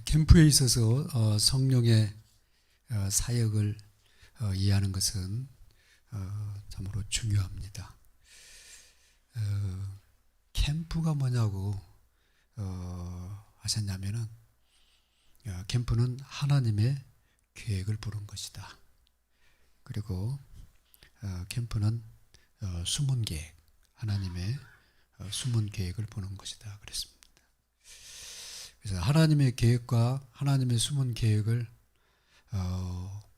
캠프에 있어서 성령의 사역을 이해하는 것은 참으로 중요합니다. 캠프가 뭐냐고 하셨냐면은 캠프는 하나님의 계획을 부른 것이다. 그리고 캠프는 숨은 계획, 하나님의 숨은 계획을 보는 것이다. 그랬습니다. 그래서 하나님의 계획과 하나님의 숨은 계획을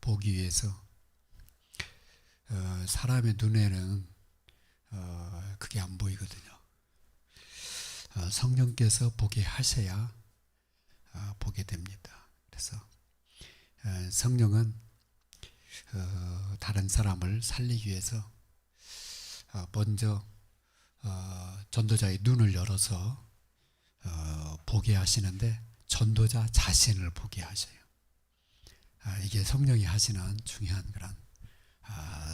보기 위해서 사람의 눈에는 그게 안 보이거든요. 성령께서 보게 하셔야 보게 됩니다. 그래서 성령은 다른 사람을 살리기 위해서 먼저 전도자의 눈을 열어서 보게 하시는데 전도자 자신을 보게 하셔요. 이게 성령이 하시는 중요한 그런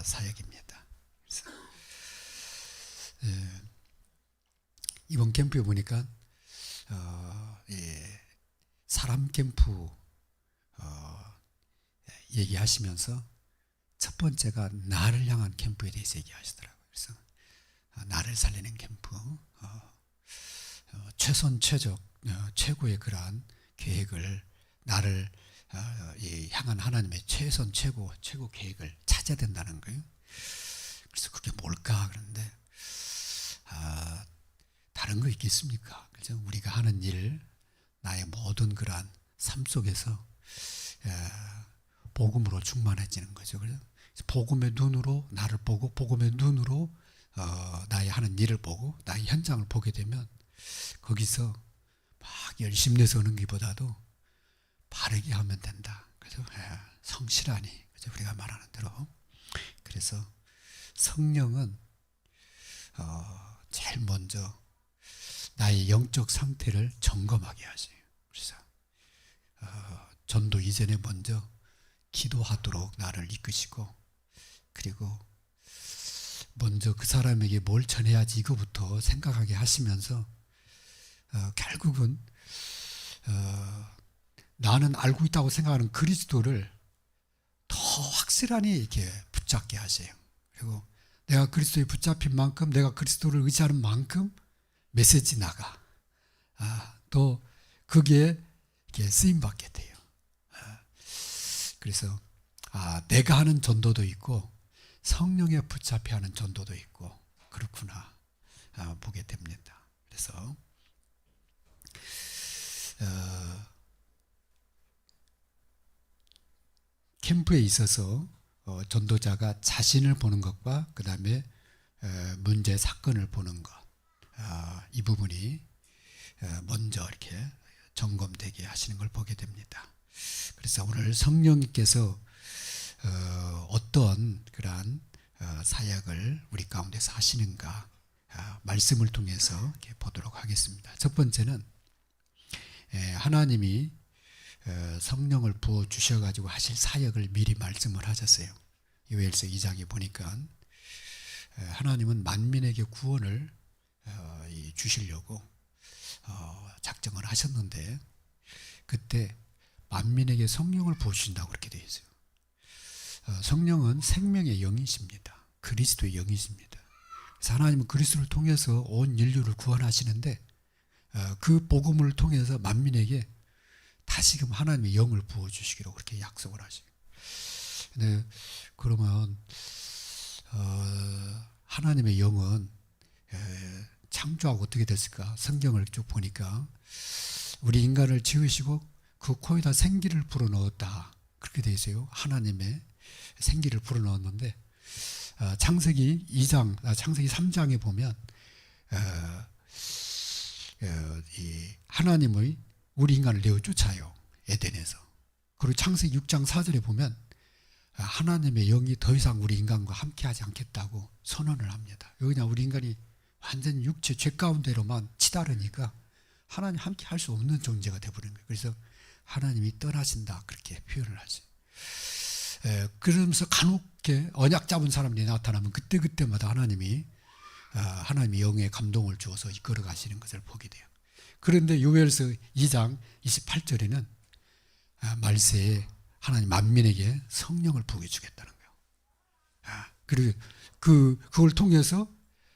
사역입니다. 그래서 이번 캠프에 보니까 사람 캠프 얘기하시면서 첫 번째가 나를 향한 캠프에 대해서 얘기하시더라고요. 그래서 나를 살리는 캠프, 최선 최고의 그러한 계획을 나를 향한 하나님의 최선 최고 계획을 찾아야 된다는 거예요. 그래서 그게 뭘까 그런데 다른 거 있겠습니까? 그죠? 우리가 하는 일, 나의 모든 그러한 삶 속에서 복음으로 충만해지는 거죠. 그래서 복음의 눈으로 나를 보고 복음의 눈으로 나의 하는 일을 보고 나의 현장을 보게 되면 거기서 막 열심히 내서 하는 것보다도 바르게 하면 된다. 그래서 성실하니, 그죠? 우리가 말하는 대로. 그래서 성령은 제일 먼저 나의 영적 상태를 점검하게 하세요. 그래서 전도 이전에 먼저 기도하도록 나를 이끄시고, 그리고 먼저 그 사람에게 뭘 전해야지 이거부터 생각하게 하시면서 결국은 나는 알고 있다고 생각하는 그리스도를 더 확실하게 이렇게 붙잡게 하세요. 그리고 내가 그리스도에 붙잡힌 만큼, 내가 그리스도를 의지하는 만큼 메시지 나가. 또 거기에 이렇게 쓰임 받게 돼요. 그래서 내가 하는 전도도 있고 성령에 붙잡혀 하는 전도도 있고 그렇구나 보게 됩니다. 그래서 캠프에 있어서 전도자가 자신을 보는 것과 그 다음에 문제 사건을 보는 것, 이 부분이 먼저 이렇게 점검되게 하시는 걸 보게 됩니다. 그래서 오늘 성령님께서 어떤 그러한 사역을 우리 가운데서 하시는가 말씀을 통해서 이렇게 보도록 하겠습니다. 첫 번째는 하나님이 성령을 부어 주셔가지고 하실 사역을 미리 말씀을 하셨어요. 요엘서 2장에 보니까 하나님은 만민에게 구원을 주시려고 작정을 하셨는데 그때 만민에게 성령을 부어주신다고 그렇게 되어 있어요. 성령은 생명의 영이십니다. 그리스도의 영이십니다. 그래서 하나님은 그리스도를 통해서 온 인류를 구원하시는데 그 복음을 통해서 만민에게 다시금 하나님의 영을 부어주시기로 그렇게 약속을 하셔요. 근데 그러면 하나님의 영은 창조하고 어떻게 됐을까? 성경을 쭉 보니까 우리 인간을 지으시고 그 코에다 생기를 불어넣었다 그렇게 되어 있어요. 하나님의 생기를 불어넣었는데 창세기 3장에 보면 이 하나님의 우리 인간을 내어 쫓아요. 에덴에서. 그리고 창세기 6장 4절에 보면 하나님의 영이 더 이상 우리 인간과 함께하지 않겠다고 선언을 합니다. 그냥 우리 인간이 완전 육체 죄 가운데로만 치달으니까 하나님 함께 할 수 없는 존재가 되어버린 거예요. 그래서 하나님이 떠나신다 그렇게 표현을 하죠. 그러면서 간혹게 언약 잡은 사람들이 나타나면 그때마다 하나님이 영의 감동을 주어서 이끌어 가시는 것을 보게 돼요. 그런데 요엘서 2장 28절에는 말세에 하나님 만민에게 성령을 부어 주겠다는 거예요. 그리고 그걸 통해서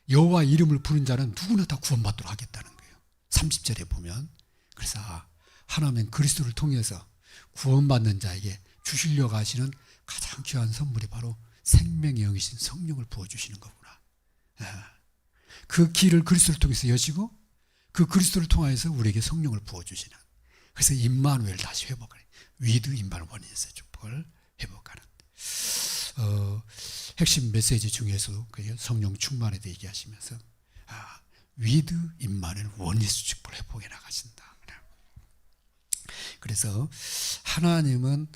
여호와 이름을 부른 자는 누구나 다 구원받도록 하겠다는 거예요. 30절에 보면. 그래서 하나님은 그리스도를 통해서 구원받는 자에게 주시려고 하시는 가장 귀한 선물이 바로 생명의 영이신 성령을 부어주시는 거구나. 그 길을 그리스도를 통해서 여시고 그 그리스도를 통하여서 우리에게 성령을 부어주시는. 그래서 임마누엘 다시 회복하는, 위드 임마누엘 원인에서 축복을 회복하는 핵심 메시지 중에서도 성령 충만에 대해 얘기하시면서 위드 임마누엘 원인에서 축복을 회복해 나가신다. 그래서 하나님은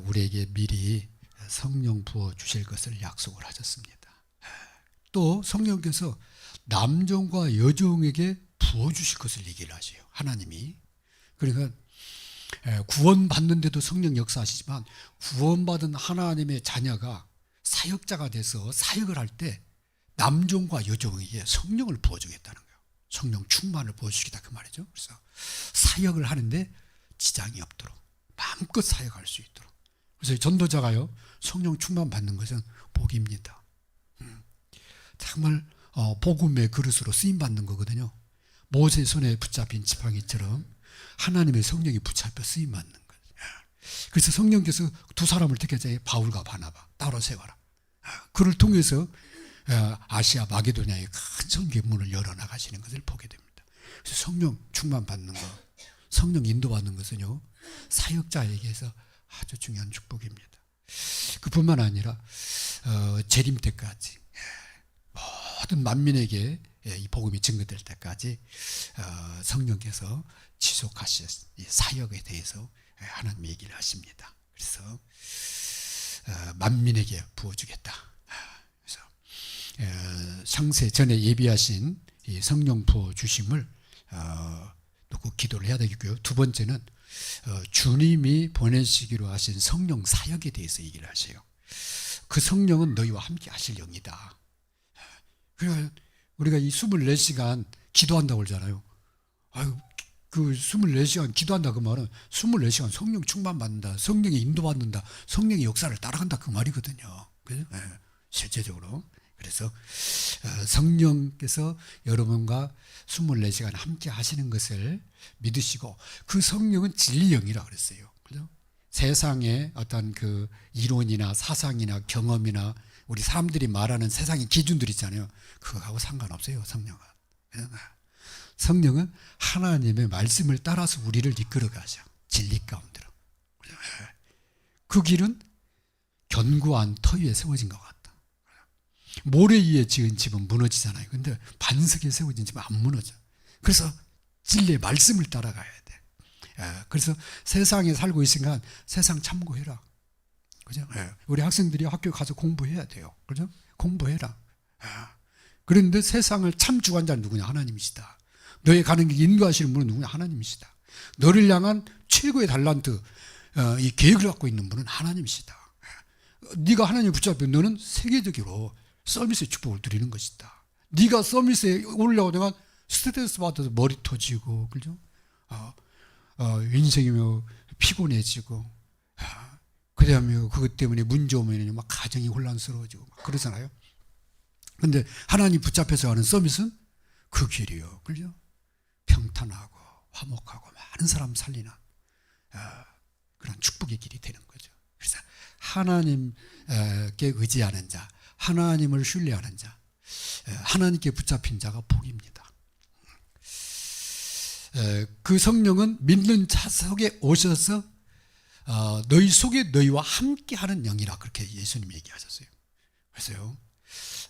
우리에게 미리 성령 부어 주실 것을 약속을 하셨습니다. 또 성령께서 남종과 여종에게 부어 주실 것을 얘기를 하세요. 하나님이. 그러니까 구원받는데도 성령 역사하시지만 구원받은 하나님의 자녀가 사역자가 돼서 사역을 할 때 남종과 여종에게 성령을 부어주겠다는 거예요. 성령 충만을 부어주시겠다 그 말이죠. 그래서 사역을 하는데 지장이 없도록 마음껏 사역할 수 있도록. 그래서 전도자가요 성령 충만 받는 것은 복입니다. 정말 복음의 그릇으로 쓰임 받는 거거든요. 모세 손에 붙잡힌 지팡이처럼 하나님의 성령이 붙잡혀 쓰임 받는 거예요. 그래서 성령께서 두 사람을 택했잖아요. 바울과 바나바 따로 세워라. 그를 통해서 아시아 마게도냐의 큰 선교의 문을 열어나가시는 것을 보게 됩니다. 그래서 성령 충만 받는 것, 성령 인도받는 것은요 사역자에게서 아주 중요한 축복입니다. 그뿐만 아니라 재림 때까지 모든 만민에게 이 복음이 증거될 때까지 성령께서 지속하실 사역에 대해서 하나님 얘기를 하십니다. 그래서 만민에게 부어주겠다. 그래서 창세 전에 예비하신 이 성령 부어주심을 꼭 기도를 해야 되겠고요. 두 번째는 주님이 보내시기로 하신 성령 사역에 대해서 얘기를 하세요. 그 성령은 너희와 함께 하실 영이다. 그러니까 우리가 이 24시간 기도한다고 그러잖아요. 그 24시간 기도한다 그 말은 24시간 성령 충만 받는다, 성령의 인도받는다, 성령의 역사를 따라간다 그 말이거든요. 그죠? 실제적으로. 그래서 성령께서 여러분과 24시간 함께 하시는 것을 믿으시고 그 성령은 진리 영이라고 그랬어요. 그죠? 세상의 어떤 그 이론이나 사상이나 경험이나 우리 사람들이 말하는 세상의 기준들 있잖아요. 그거하고 상관없어요. 성령은. 성령은 하나님의 말씀을 따라서 우리를 이끌어 가죠. 진리 가운데로. 그 길은 견고한 터 위에 세워진 것 같다. 모래 위에 지은 집은 무너지잖아요. 근데 반석에 세워진 집은 안 무너져. 그래서 진리의 말씀을 따라가야 돼. 그래서 세상에 살고 있으니까 세상 참고해라. 그죠? 우리 학생들이 학교 가서 공부해야 돼요. 그죠? 공부해라. 그런데 세상을 참 주관자는 누구냐? 하나님이시다. 너의 가는 길 인도하시는 분은 누구냐? 하나님이시다. 너를 향한 최고의 달란트, 이 계획을 갖고 있는 분은 하나님이시다. 네가 하나님을 붙잡으면 너는 세계적으로 서비스의 축복을 누리는 것이다. 네가 서비스에 올라오다가 스트레스 받아서 머리 터지고, 그죠? 인생이 피곤해지고, 그 다음에 그것 때문에 문제 오면 막 가정이 혼란스러워지고 막 그러잖아요. 근데 하나님 붙잡혀서 하는 서비스는 그 길이요. 그죠? 평탄하고 화목하고 많은 사람 살리는 그런 축복의 길이 되는 거죠. 그래서 하나님께 의지하는 자, 하나님을 신뢰하는 자, 하나님께 붙잡힌 자가 복입니다. 그 성령은 믿는 자 속에 오셔서 너희 속에 너희와 함께하는 영이라 그렇게 예수님이 얘기하셨어요. 그래서요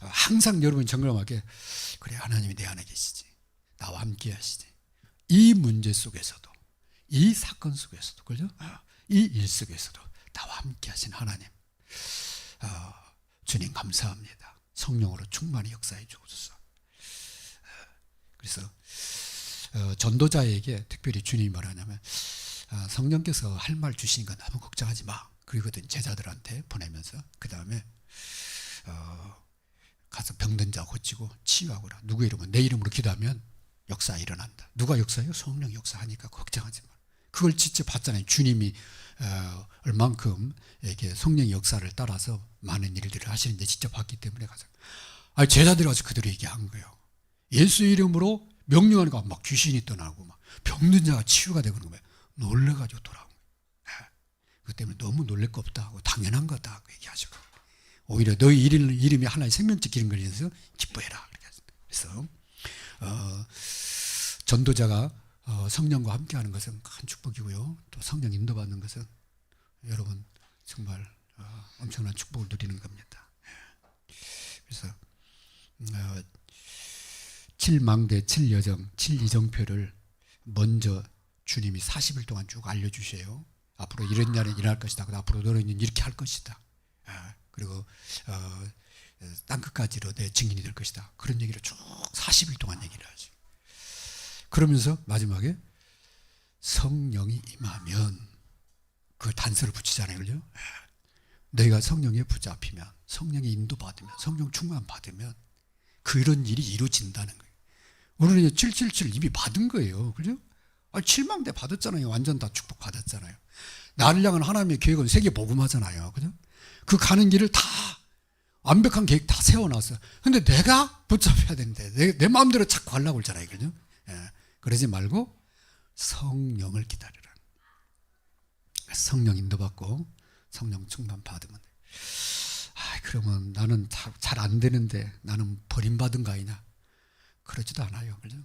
항상 여러분 정감하게 그래 하나님이 내 안에 계시지, 나와 함께 하시지. 이 문제 속에서도, 이 사건 속에서도, 그죠? 이 일 속에서도 나와 함께 하신 하나님, 주님 감사합니다. 성령으로 충만히 역사해 주옵소서. 그래서 전도자에게 특별히 주님이 뭐라냐면 성령께서 할 말 주시니까 너무 걱정하지 마. 그러거든. 제자들한테 보내면서. 그 다음에 가서 병든 자 고치고 치유하거라. 누구 이름은 내 이름으로 기도하면 역사 일어난다. 누가 역사해요? 성령 역사하니까 걱정하지 마. 그걸 직접 봤잖아요. 주님이 얼만큼 이렇게 성령의 역사를 따라서 많은 일들을 하시는데 직접 봤기 때문에 가서 제자들이 와서 그대로 얘기한 거예요. 예수 이름으로 명령하니까 막 귀신이 떠나고 막 병든 자가 치유가 되고 그런 거예요. 놀래가지고 돌아온 거예요. 그 때문에 너무 놀랄 거 없다 하고 당연한 거다 그 얘기하시고 오히려 너희 이름이 하나의 생명책 기름 걸려서 기뻐해라. 그래서 전도자가 성령과 함께하는 것은 큰 축복이고요. 또 성령 인도받는 것은 여러분 정말 엄청난 축복을 누리는 겁니다. 그래서 7망대 7여정 7이정표를 먼저 주님이 40일 동안 쭉 알려주셔요. 앞으로 이런 날은 일어날 것이다. 앞으로 너는 이렇게 할 것이다. 그리고 땅끝까지로 내 증인이 될 것이다. 그런 얘기를 쭉 40일 동안 얘기를 하죠. 그러면서 마지막에 성령이 임하면 그 단서를 붙이잖아요. 그죠? 너희가 성령에 붙잡히면 성령의 인도받으면 성령 충만 받으면 그런 일이 이루어진다는 거예요. 우리는 777 이미 받은 거예요. 그죠? 7망대 받았잖아요. 완전 다 축복 받았잖아요. 나를 향한 하나님의 계획은 세계 복음하잖아요. 그죠? 그 가는 길을 다 완벽한 계획 다 세워놨어요. 근데 내가 붙잡혀야 되는데 내 마음대로 자꾸 하려고 그러잖아요. 그죠? 그러지 말고 성령을 기다리라. 성령 인도받고 성령 충만 받으면 돼. 그러면 나는 잘 안 되는데 나는 버림받은 거 아니냐? 그렇지도 않아요. 그죠?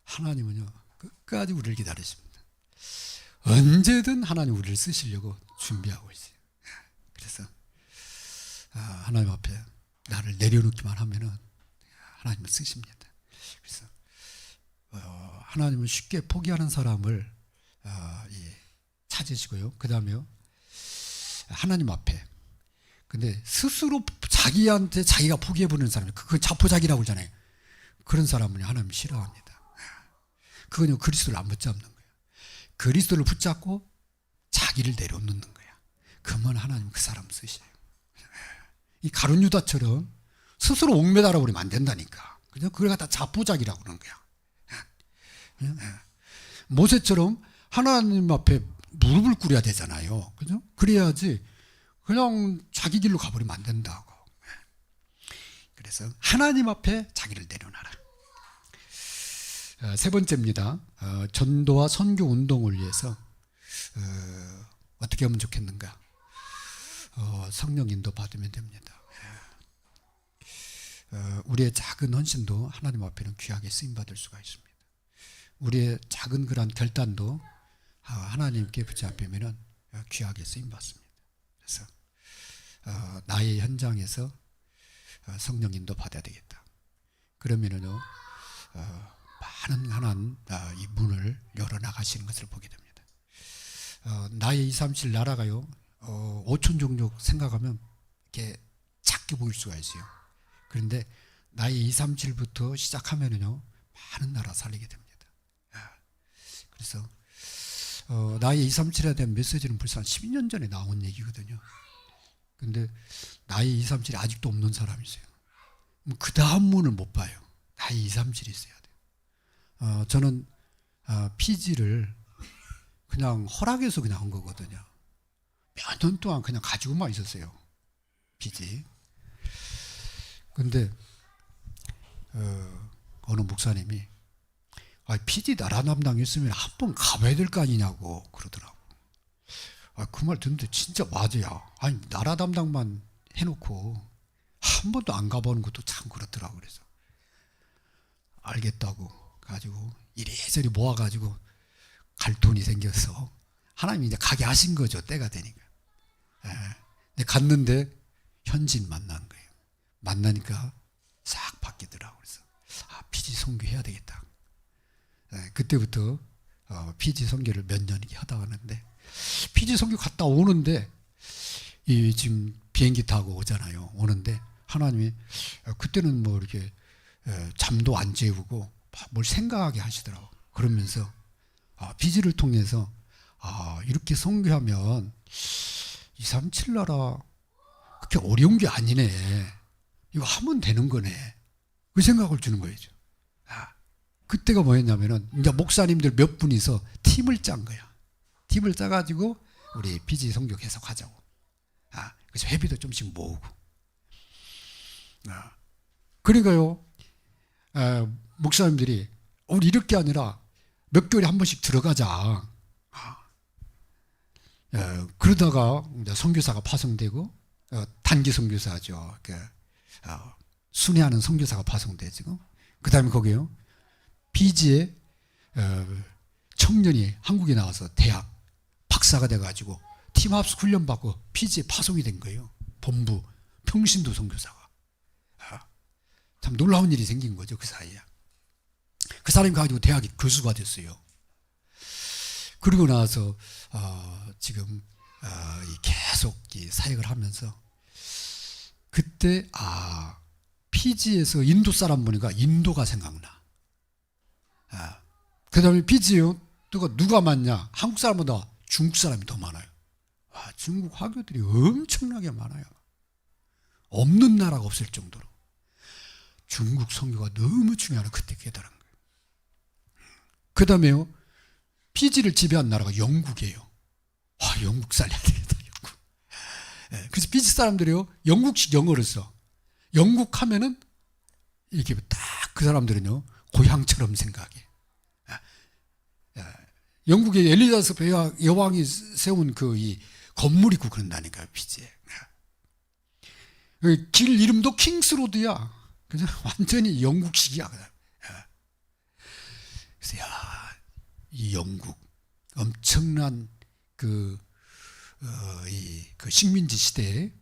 하나님은요 끝까지 우리를 기다리십니다. 언제든 하나님 우리를 쓰시려고 준비하고 있어요. 그래서 하나님 앞에 나를 내려놓기만 하면은 하나님은 쓰십니다. 그래서 하나님은 쉽게 포기하는 사람을 찾으시고요. 그 다음에요 하나님 앞에 근데 스스로 자기한테 자기가 포기해버리는 사람 그건 자포자기라고 그러잖아요. 그런 사람은 하나님이 싫어합니다. 그건 그리스도를 안 붙잡는 거예요. 그리스도를 붙잡고 자기를 내려놓는 거야. 그러면 하나님 그 사람 쓰셔요. 이 가룟 유다처럼 스스로 옥매달아 버리면 안 된다니까. 그죠? 그걸 갖다 자포자기라고 그러는 거야. 모세처럼 하나님 앞에 무릎을 꿇어야 되잖아요. 그죠? 그래야지 그냥 자기 길로 가버리면 안 된다고. 그래서 하나님 앞에 자기를 내려놔라. 세 번째입니다. 전도와 선교 운동을 위해서 어떻게 하면 좋겠는가? 성령 인도 받으면 됩니다. 우리의 작은 헌신도 하나님 앞에는 귀하게 쓰임받을 수가 있습니다. 우리의 작은 그런 결단도 하나님께 붙잡히면 귀하게 쓰임받습니다. 그래서 나의 현장에서 성령 인도 받아야 되겠다. 그러면은요 많은 하나님 이 문을 열어나가시는 것을 보게 됩니다. 나의 237 나라가요 5천 종족 생각하면 이렇게 작게 보일 수가 있어요. 그런데 나의 237부터 시작하면은요 많은 나라 살리게 됩니다. 그래서 나의 237에 대한 메시지는 벌써 한 12년 전에 나온 얘기거든요. 근데 나의 237이 아직도 없는 사람이 있어요. 그 다음 문을 못 봐요. 나의 237이 있어야 돼요. 저는 피지를 그냥 허락해서 그냥 한 거거든요. 몇 년 동안 그냥 가지고만 있었어요. 피지. 근데 어느 목사님이 피지 나라 담당했으면 한 번 가봐야 될 거 아니냐고 그러더라고. 그 말 듣는데 진짜 맞아요. 아니 나라 담당만 해놓고 한 번도 안 가보는 것도 참 그렇더라고. 그래서 알겠다고 가지고 이래저래 모아가지고 갈 돈이 생겨서 하나님이 이제 가게 하신 거죠. 때가 되니까. 근데 갔는데 현지인 만난 거예요. 만나니까 싹 바뀌더라고. 그래서 피지 선교해야 되겠다. 그때부터 피지 선교를 몇 년 하다 왔는데 피지 선교 갔다 오는데 지금 비행기 타고 오잖아요. 오는데 하나님이 그때는 뭐 이렇게 잠도 안 재우고 뭘 생각하게 하시더라고. 그러면서 피지를 통해서 이렇게 선교하면 237 나라 그렇게 어려운 게 아니네. 이거 하면 되는 거네. 그 생각을 주는 거예요. 그때가 뭐였냐면은 이제 목사님들 몇 분이서 팀을 짠 거야. 팀을 짜가지고 우리 비지 선교 계속하자고. 그래서 회비도 좀씩 모으고. 그러니까요, 목사님들이 우리 이렇게 아니라 몇 개월에 한 번씩 들어가자. 그러다가 이제 선교사가 파송되고 단기 선교사죠. 순회하는 선교사가 파송되고 그 다음에 거기요 피지에 청년이 한국에 나와서 대학 박사가 돼가지고 팀합스 훈련받고 피지에 파송이 된 거예요. 본부 평신도 선교사가. 참 놀라운 일이 생긴 거죠. 그 사이에. 그 사람이 가지고 대학에 교수가 됐어요. 그리고 나서 지금 계속 이 사역을 하면서 그때 피지에서 인도 사람 보니까 인도가 생각나. 그 다음에 피지요 누가 많냐? 한국 사람보다 중국 사람이 더 많아요. 중국 화교들이 엄청나게 많아요. 없는 나라가 없을 정도로 중국 선교가 너무 중요하다 그때 깨달은 거예요. 그 다음에요 피지를 지배한 나라가 영국이에요. 영국 살려야 되겠다. 영국. 그래서 피지 사람들이요 영국식 영어를 써. 영국 하면은 이게 딱 그 사람들은요 고향처럼 생각해. 영국의 엘리자베스 여왕이 세운 이 건물이 있고 그런다니까요. 피지에. 길 이름도 킹스로드야. 그냥 완전히 영국식이야. 그래서 이 영국 엄청난 그 식민지 시대에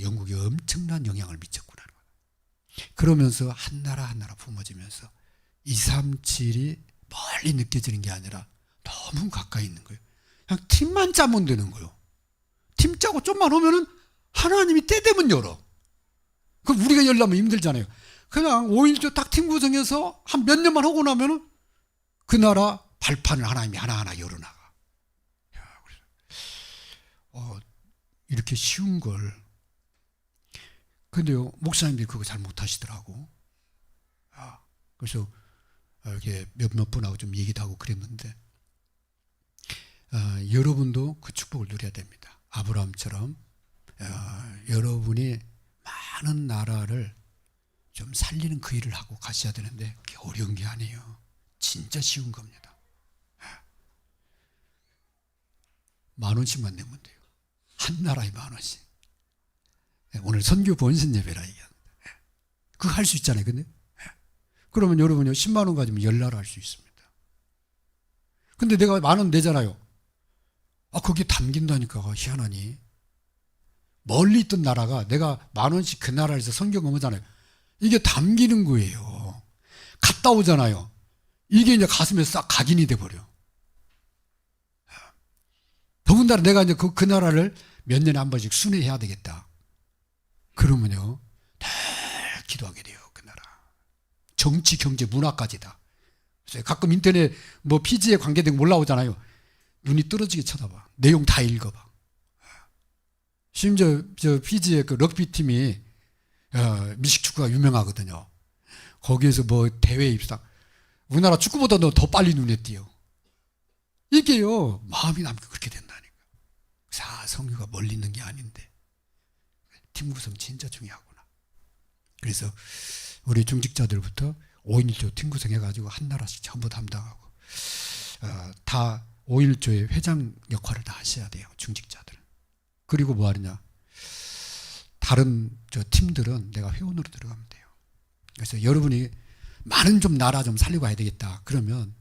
영국이 엄청난 영향을 미쳤구나. 그러면서 한 나라 품어지면서 237이 멀리 느껴지는 게 아니라 너무 가까이 있는 거예요. 그냥 팀만 짜면 되는 거예요. 팀 짜고 좀만 오면은 하나님이 때 되면 열어. 그럼 우리가 열려면 힘들잖아요. 그냥 5일조 딱 팀 구성해서 한 몇 년만 하고 나면은 그 나라 발판을 하나님이 하나하나 열어나가. 이렇게 쉬운 걸. 근데요, 목사님들이 그거 잘 못하시더라고. 그래서 이렇게 몇몇 분하고 좀 얘기도 하고 그랬는데, 여러분도 그 축복을 누려야 됩니다. 아브라함처럼 여러분이 많은 나라를 좀 살리는 그 일을 하고 가셔야 되는데 그게 어려운 게 아니에요. 진짜 쉬운 겁니다. 10,000원씩만 내면 돼요. 한 나라에 10,000원씩. 오늘 선교 번신 예배라 얘기합니다. 그거 할 수 있잖아요. 근데 그러면 여러분이 10만 원 가지면 10나라 할 수 있습니다. 근데 내가 10,000원 내잖아요. 거기에 담긴다니까 희한하니. 멀리 있던 나라가 내가 10,000원씩 그 나라에서 선교 검하잖아요. 이게 담기는 거예요. 갔다 오잖아요. 이게 이제 가슴에 싹 각인이 돼버려. 더군다나 내가 이제 그 나라를 몇 년에 한 번씩 순회해야 되겠다. 그러면요, 늘 기도하게 돼요. 그 나라. 정치, 경제, 문화까지다. 그래서 가끔 인터넷 피지에 관계된 거 올라오잖아요. 눈이 떨어지게 쳐다봐. 내용 다 읽어봐. 심지어 피지의 그 럭비 팀이 미식축구가 유명하거든요. 거기에서 대회 입상. 우리나라 축구보다 더 빨리 눈에 띄어. 이게요, 마음이 남게 그렇게 된다니까. 성교가 멀리 있는 게 아닌데. 팀 구성 진짜 중요하구나. 그래서 우리 중직자들부터 5.1조 팀 구성해가지고 한 나라씩 전부 담당하고 다 5.1조의 회장 역할을 다 하셔야 돼요. 중직자들은. 그리고 뭐 하느냐. 다른 팀들은 내가 회원으로 들어가면 돼요. 그래서 여러분이 많은 좀 나라 좀 살리고 가야 되겠다. 그러면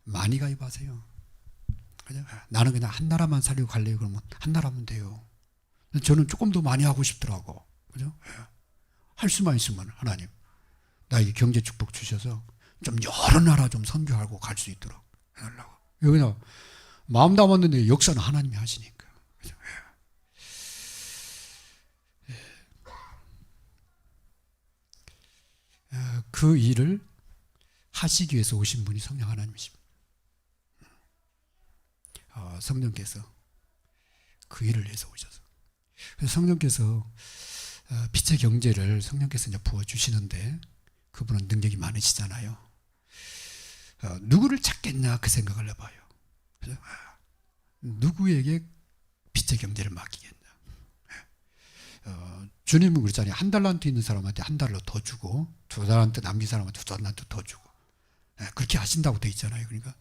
많이 가입하세요. 그냥 나는 그냥 한 나라만 살리고 갈래요. 그러면 한 나라면 돼요. 저는 조금 더 많이 하고 싶더라고. 그죠? 할 수만 있으면 하나님 나에게 경제 축복 주셔서 좀 여러 나라 좀 선교하고 갈 수 있도록 해달라고. 그냥 마음 담았는데 역사는 하나님이 하시니까. 그죠? 그 일을 하시기 위해서 오신 분이 성령 하나님이십니다. 성령께서 그 일을 위해서 오셔서. 그래서 성령께서 빛의 경제를 성령께서 이제 부어주시는데 그분은 능력이 많으시잖아요. 누구를 찾겠냐 그 생각을 해봐요. 그죠? 누구에게 빚의 경제를 맡기겠냐. 주님은 그랬잖아요. 한 달란트 있는 사람한테 한 달러 더 주고, 두 달란트 남긴 사람한테 두 달란트 더 주고, 그렇게 하신다고 돼 있잖아요. 그러니까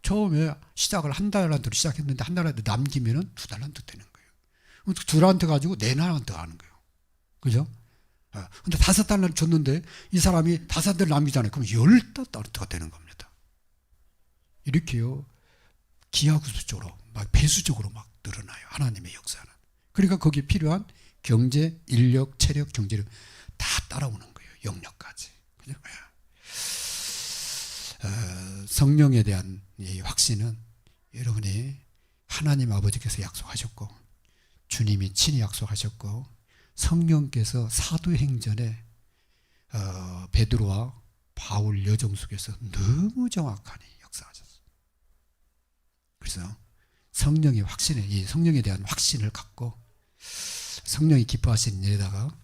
처음에 시작을 한 달란트로 시작했는데 한 달란트 남기면은 두 달란트 되는 거예요. 두 달란트 가지고 네 달란트 하는 거예요. 그죠? 근데 다섯 달란트 줬는데 이 사람이 다섯 달러 남기잖아요. 그럼 열 달란트가 되는 겁니다. 이렇게요. 기하급수적으로 막 배수적으로 막 늘어나요. 하나님의 역사는. 그러니까 거기에 필요한 경제, 인력, 체력, 경제력 다 따라오는 거예요. 영역까지. 그죠? 성령에 대한 이 확신은 여러분이 하나님 아버지께서 약속하셨고 주님이 친히 약속하셨고 성령께서 사도행전에 베드로와 바울 여정 속에서 너무 정확하게 역사하셨어요. 그래서 성령의 확신에, 이 성령에 대한 확신을 갖고 성령이 기뻐하시는 일에다가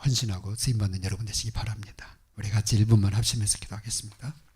헌신하고 쓰임받는 여러분 되시기 바랍니다. 우리 같이 1분만 합심해서 기도하겠습니다.